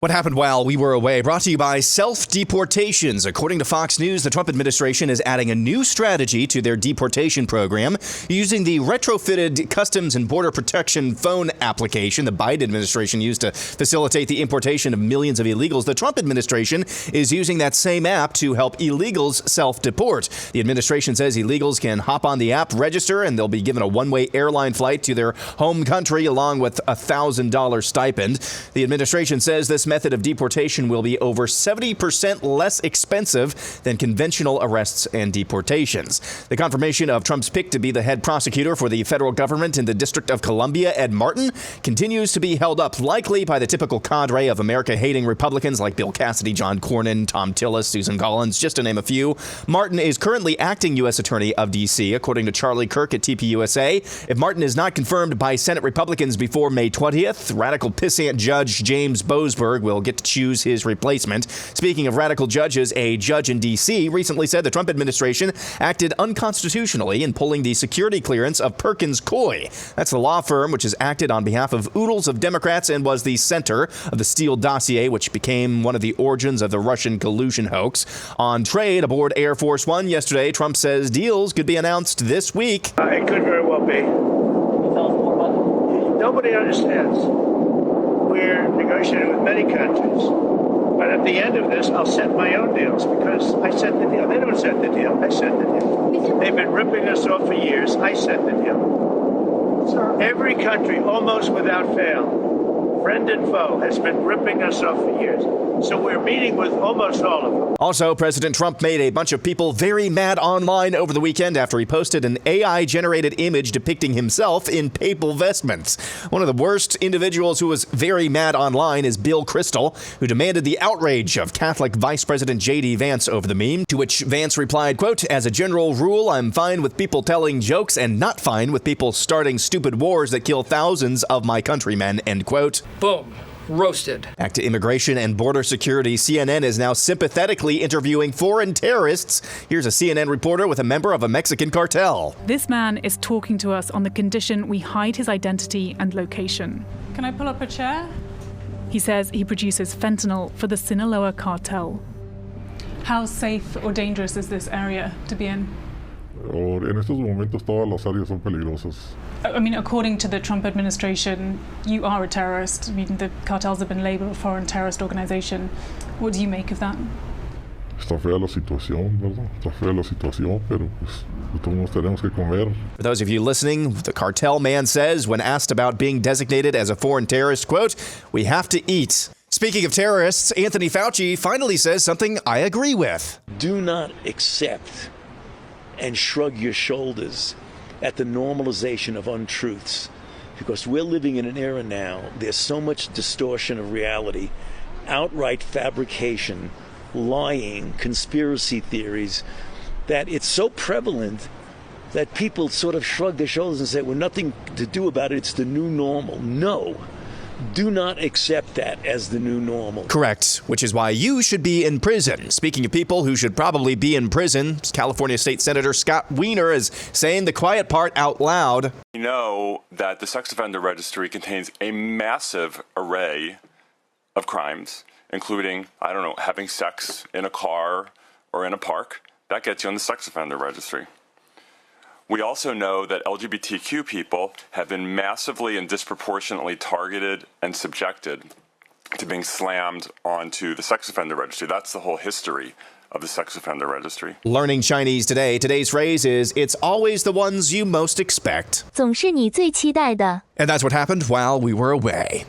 What happened while we were away? Brought to you by self-deportations. According to Fox News, the Trump administration is adding a new strategy to their deportation program using the retrofitted Customs and Border Protection phone application the Biden administration used to facilitate the importation of millions of illegals. The Trump administration is using that same app to help illegals self-deport. The administration says illegals can hop on the app, register, and they'll be given a one-way airline flight to their home country along with a $1,000 stipend. The administration says this method of deportation will be over 70% less expensive than conventional arrests and deportations. The confirmation of Trump's pick to be the head prosecutor for the federal government in the District of Columbia, Ed Martin, continues to be held up, likely by the typical cadre of America-hating Republicans like Bill Cassidy, John Cornyn, Tom Tillis, Susan Collins, just to name a few. Martin is currently acting U.S. Attorney of D.C., according to Charlie Kirk at TPUSA. If Martin is not confirmed by Senate Republicans before May 20th, radical pissant Judge James Boasberg will get to choose his replacement. Speaking of radical judges, a judge in D.C. recently said the Trump administration acted unconstitutionally in pulling the security clearance of Perkins Coie. That's the law firm which has acted on behalf of oodles of Democrats and was the center of the Steele dossier, which became one of the origins of the Russian collusion hoax. On trade aboard Air Force One yesterday, Trump says deals could be announced this week. It could very well be. Nobody understands. We're negotiating with many countries. But at the end of this, I'll set my own deals because I set the deal. They don't set the deal. I set the deal. They've been ripping us off for years. I set the deal. Every country, almost without fail, friend and foe, has been ripping us off for years. So we're meeting with almost all of them. Also, President Trump made a bunch of people very mad online over the weekend after he posted an AI-generated image depicting himself in papal vestments. One of the worst individuals who was very mad online is Bill Kristol, who demanded the outrage of Catholic Vice President J.D. Vance over the meme, to which Vance replied, quote, "As a general rule, I'm fine with people telling jokes and not fine with people starting stupid wars that kill thousands of my countrymen," end quote. Boom. Roasted. Back to immigration and border security. CNN is now sympathetically interviewing foreign terrorists. Here's a CNN reporter with a member of a Mexican cartel. This man is talking to us on the condition we hide his identity and location. Can I pull up a chair? He says he produces fentanyl for the Sinaloa cartel. How safe or dangerous is this area to be in? En estos momentos todas las áreas son peligrosas. I mean, according to the Trump administration, you are a terrorist. I mean, the cartels have been labeled a foreign terrorist organization. What do you make of that? Está fea la situación, ¿verdad? Está fea la situación, pero pues todos tenemos que comer. For those of you listening, the cartel man says when asked about being designated as a foreign terrorist, quote, "We have to eat." Speaking of terrorists, Anthony Fauci finally says something I agree with. Do not accept and shrug your shoulders at the normalization of untruths, because we're living in an era now, there's so much distortion of reality, outright fabrication, lying, conspiracy theories, that it's so prevalent that people sort of shrug their shoulders and say, well, nothing to do about it, it's the new normal. No. Do not accept that as the new normal. Correct, which is why you should be in prison. Speaking of people who should probably be in prison, California State Senator Scott Wiener is saying the quiet part out loud. We know that the sex offender registry contains a massive array of crimes, including, having sex in a car or in a park. That gets you on the sex offender registry. We also know that LGBTQ people have been massively and disproportionately targeted and subjected to being slammed onto the sex offender registry. That's the whole history of the sex offender registry. Learning Chinese today. Today's phrase is, it's always the ones you most expect. 总是你最期待的. And that's what happened while we were away.